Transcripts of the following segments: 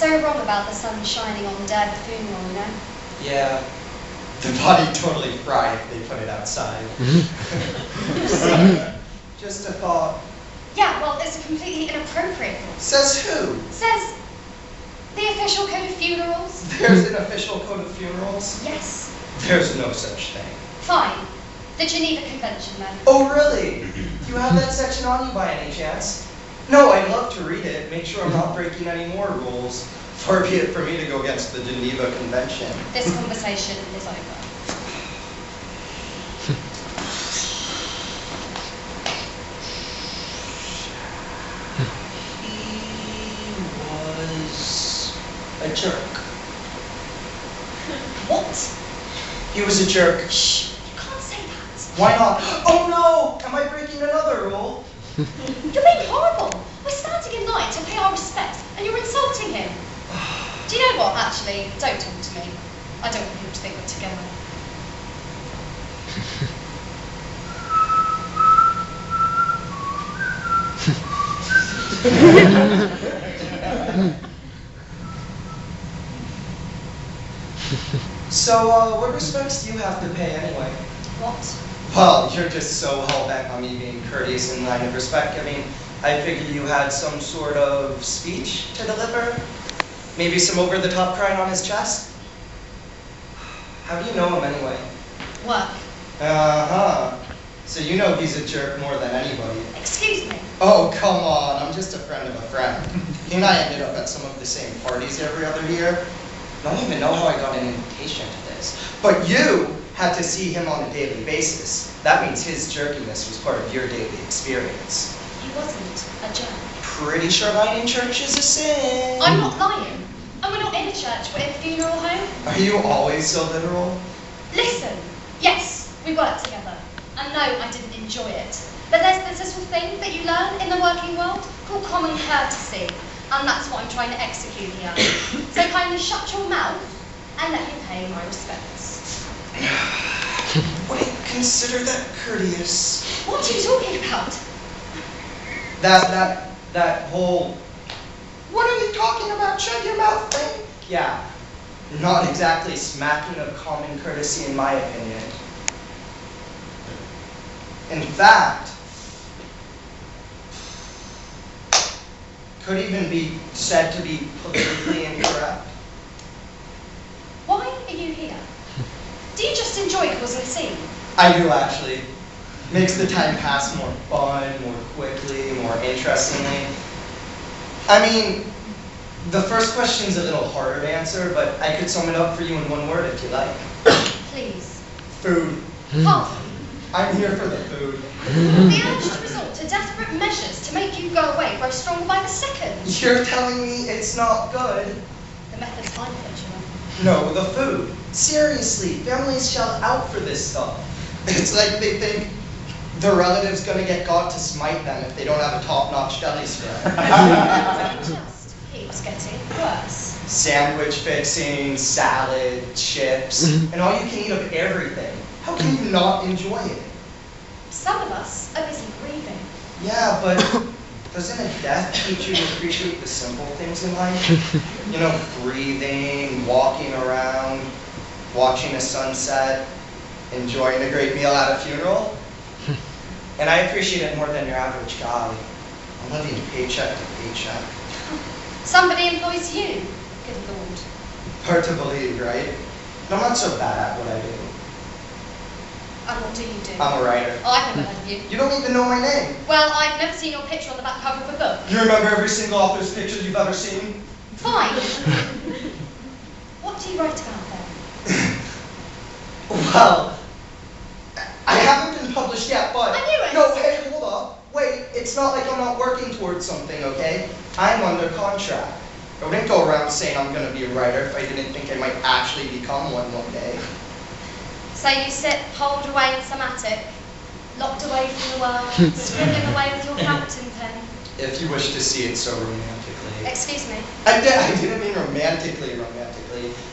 So wrong about the sun shining on the day of the funeral, you know? Yeah. The body totally fried if they put it outside. Just a thought. Yeah, well, it's a completely inappropriate thought. Says who? Says the official code of funerals. There's an official code of funerals? Yes. There's no such thing. Fine. The Geneva Convention, then. Oh, really? Do you have that section on you by any chance? No, I'd love to read it. Make sure I'm not breaking any more rules. Far be it for me to go against the Geneva Convention. This conversation is over. A jerk. What? He was a jerk. Shh, you can't say that. Why not? Oh no! Am I breaking another rule? You're being horrible. We're standing in line to pay our respects, and you're insulting him. Do you know what, actually? Don't talk to me. I don't want people to think we're together. So, what respects do you have to pay anyway? What? Well, you're just so hell-bent on me being courteous in line of respect. I mean, I figured you had some sort of speech to deliver. Maybe some over-the-top crying on his chest. How do you know him anyway? Work. Uh-huh. So you know he's a jerk more than anybody. Excuse me. Oh, come on. I'm just a friend of a friend. He and I ended up at some of the same parties every other year. I don't even know how I got an invitation to this. But you had to see him on a daily basis. That means his jerkiness was part of your daily experience. He wasn't a jerk. Pretty sure lying in church is a sin. I'm not lying. And we're not in a church, we're in a funeral home. Are you always so literal? Listen, yes, we worked together. And no, I didn't enjoy it. But there's this little thing that you learn in the working world called common courtesy. And that's what I'm trying to execute here. So kindly shut your mouth and let me pay my respects. Wait, consider that courteous. What are you talking about? That whole, what are you talking about, shut your mouth thing? Yeah, not exactly smacking of common courtesy in my opinion. In fact, could even be said to be politically incorrect. Why are you here? Do you just enjoy causing a scene? I do actually. Makes the time pass more fun, more quickly, more interestingly. I mean, the first question's a little harder to answer, but I could sum it up for you in one word if you like. Please. Food. Pardon? I'm here for the food. The urge to resort to desperate measures to make you go away grows stronger by the second. You're telling me it's not good? The method's fine, Fletcher. No, the food. Seriously, families shell out for this stuff. It's like they think their relative's gonna get God to smite them if they don't have a top-notch deli spread. It just keeps getting worse. Sandwich fixing, salad, chips, and all you can eat of everything. How can you not enjoy it? Some of us are busy grieving. Yeah, but doesn't a death teach you to appreciate the simple things in life? You know, breathing, walking around, watching a sunset, enjoying a great meal at a funeral. And I appreciate it more than your average guy. I'm living paycheck to paycheck. Somebody employs you. Good Lord. Hard to believe, right? But I'm not so bad at what I do. And what do you do? I'm a writer. Oh, I've never heard of you. You don't even know my name. Well, I've never seen your picture on the back cover of a book. You remember every single author's picture you've ever seen? Fine. What do you write about then? Well, I haven't been published yet, but... I knew it! No, hey, hold up. Wait, it's not like I'm not working towards something, okay? I'm under contract. I wouldn't go around saying I'm going to be a writer if I didn't think I might actually become one day. So you sit holed away in some attic, locked away from the world, scribbling away with your fountain pen. If you wish to see it so romantically. Excuse me? I didn't mean romantically.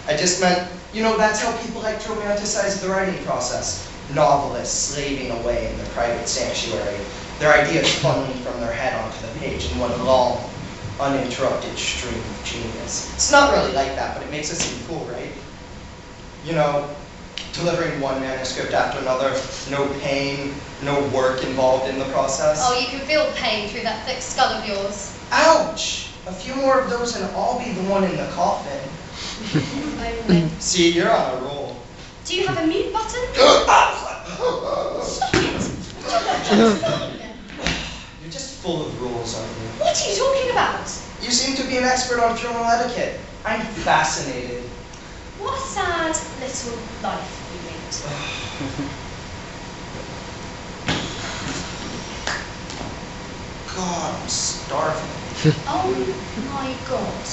I just meant, you know, that's how people like to romanticize the writing process. Novelists slaving away in their private sanctuary, their ideas funneling from their head onto the page in one long, uninterrupted stream of genius. It's not really like that, but it makes us seem cool, right? You know, delivering one manuscript after another, no pain, no work involved in the process. Oh, you can feel pain through that thick skull of yours. Ouch! A few more of those and I'll be the one in the coffin. Only. See, you're on a roll. Do you have a mute button? Stop it! You're just full of rules, aren't you? What are you talking about? You seem to be an expert on criminal etiquette. I'm fascinated. What a sad little life you lead. God, I'm starving. Oh my God.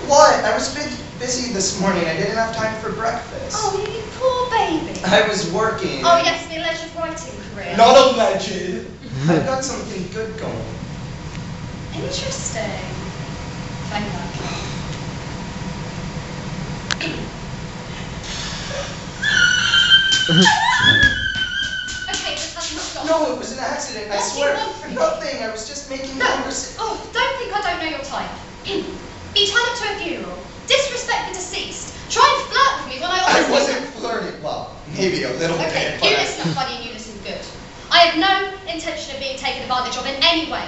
What? I was busy this morning. I didn't have time for breakfast. Oh, you poor baby. I was working. Oh yes, the alleged writing career. Not alleged. I've got something good going. Interesting. Thank you. Okay, this has not stopped. No, it was an accident. I What do swear. you want from me? Nothing. I was just making No. conversation. Oh, don't think I don't know your type. Be turned up to a funeral, disrespect the deceased, try and flirt with me when I I honestly... wasn't flirting. Well, maybe a little Okay, bit. But you listen up, buddy, and you listen good. I have no intention of being taken advantage of in any way.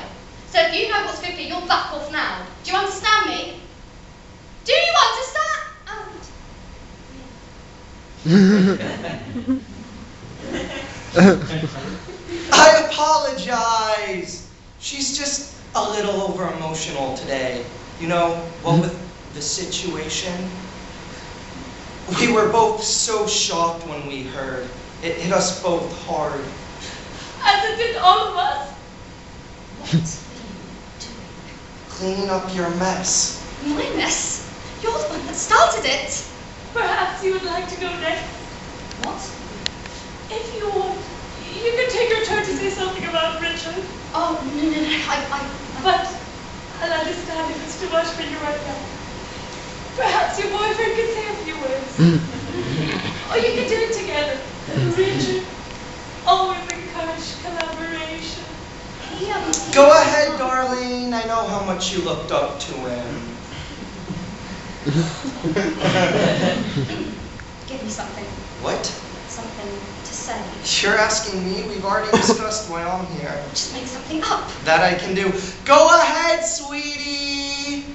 So if you know what's good for you, you'll back off now. Do you understand me? Do you understand? I apologize. She's just a little over emotional today. You know, what with the situation? We were both so shocked when we heard. It hit us both hard. As it did all of us. What are you doing? Cleaning up your mess. My mess? You're the one that started it. Perhaps you would like to go next. What? If you want, you can take your turn to say something about Richard. Oh, no. But I'll understand if it's too much for you right now. Perhaps your boyfriend could say a few words. Or you can do it together. Richard always encouraged collaboration. Go ahead, darling. I know how much you looked up to him. Give me something. What? Something to say. You're asking me? We've already discussed why I'm here. Just make something up. That I can do. Go ahead, sweetie.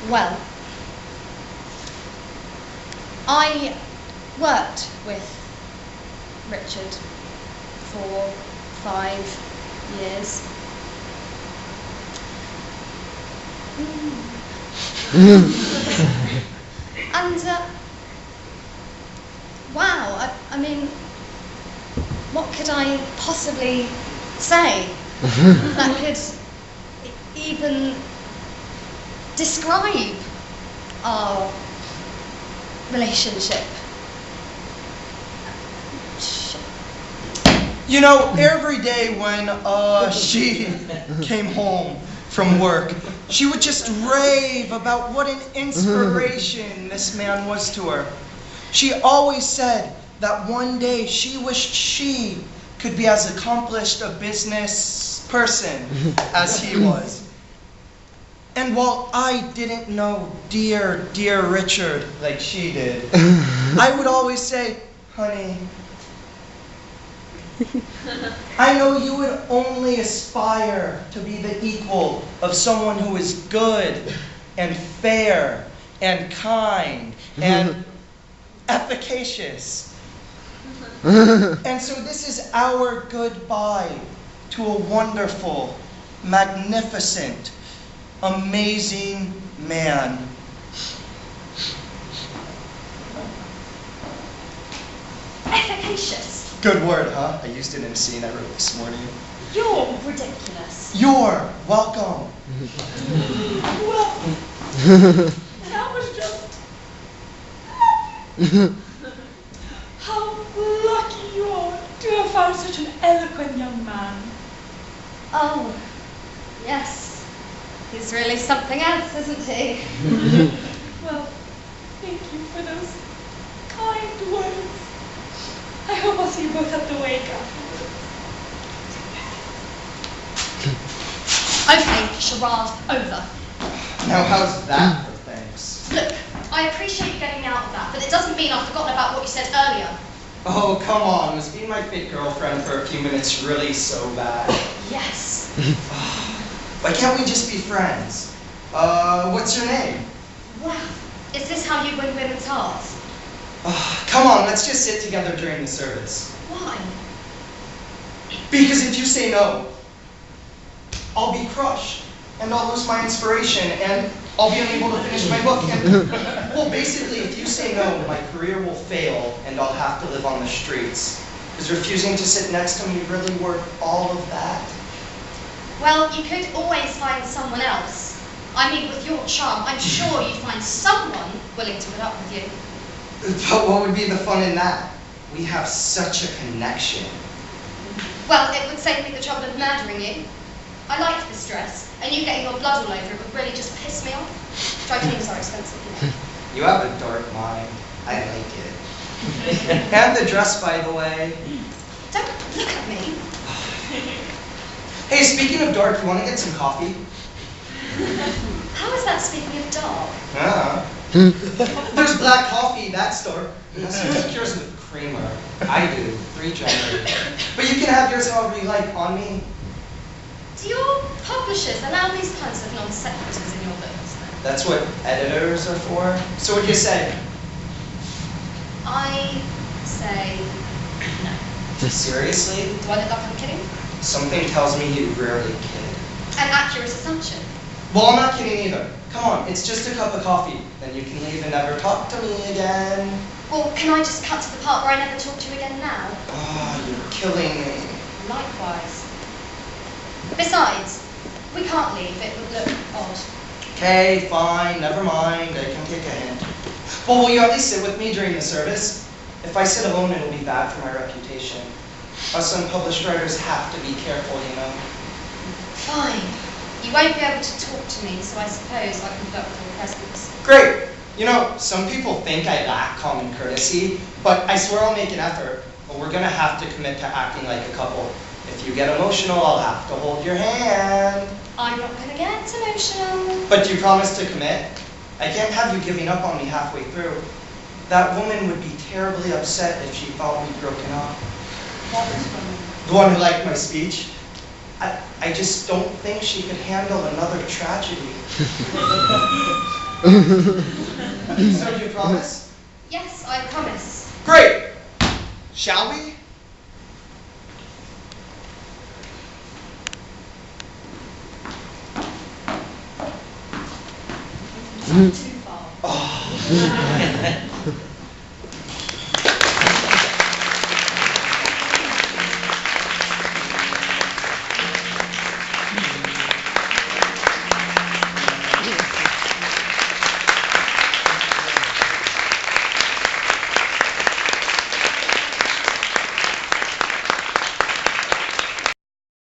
Well, I worked with Richard for 5 years. And, wow, I mean, what could I possibly say that could even describe our relationship? You know, every day when she came home from work, she would just rave about what an inspiration this man was to her. She always said that one day she wished she could be as accomplished a business person as he was. And while I didn't know dear Richard like she did, I would always say, honey, I know you would only aspire to be the equal of someone who is good and fair and kind and efficacious. And so this is our goodbye to a wonderful, magnificent, amazing man. Efficacious. Good word, huh? I used it in a scene I wrote this morning. You're ridiculous. You're welcome. Well, that was just how lucky you are to have found such a such an eloquent young man. Oh, yes. He's really something else, isn't he? Well, thank you for those kind words. I hope I'll see you both at the wake afterwards. Okay, charade over. Now how's that for thanks? Look, I appreciate you getting me out of that, but it doesn't mean I've forgotten about what you said earlier. Oh, come on. Was being my fake girlfriend for a few minutes really so bad? Yes. Why can't we just be friends? What's your name? Wow. Is this how you win women's hearts? Come on, let's just sit together during the service. Why? Because if you say no, I'll be crushed, and I'll lose my inspiration, and I'll be unable to finish my book, and, well, basically, if you say no, my career will fail, and I'll have to live on the streets. Is refusing to sit next to me really worth all of that? Well, you could always find someone else. I mean, with your charm, I'm sure you'd find someone willing to put up with you. But what would be the fun in that? We have such a connection. Well, it would save me the trouble of murdering you. I like this dress, and you getting your blood all over it would really just piss me off. Dry cleaners are expensive, you know. You have a dark mind. I like it. And the dress, by the way. Don't look at me. Hey, speaking of dark, you want to get some coffee? How is that speaking of dark? There's black coffee, that store. Unless you like yours with creamer. I do, 3 generally. But you can have yours however you like, on me. Do your publishers allow these kinds of non sequiturs in your books then? That's what editors are for. So what'd you say? I say no. Seriously? Do I look like I'm kidding? Something tells me you rarely kid. An accurate assumption. Well, I'm not kidding either. Come on, it's just a cup of coffee. Then you can leave and never talk to me again. Well, can I just cut to the part where I never talk to you again now? Oh, you're killing me. Likewise. Besides, we can't leave. It would look odd. Okay, fine, never mind. I can take a hint. Well, will you at least sit with me during the service? If I sit alone, it'll be bad for my reputation. Us unpublished writers have to be careful, you know. Fine. You won't be able to talk to me, so I suppose I can put up with your presence. Great! You know, some people think I lack common courtesy, but I swear I'll make an effort. But we're gonna have to commit to acting like a couple. If you get emotional, I'll have to hold your hand. I'm not gonna get emotional. But you promise to commit? I can't have you giving up on me halfway through. That woman would be terribly upset if she thought we'd broken up. What woman? The one who liked my speech. I just don't think she could handle another tragedy. So do you promise? Yes, I promise. Great! Shall we? Too far. Oh.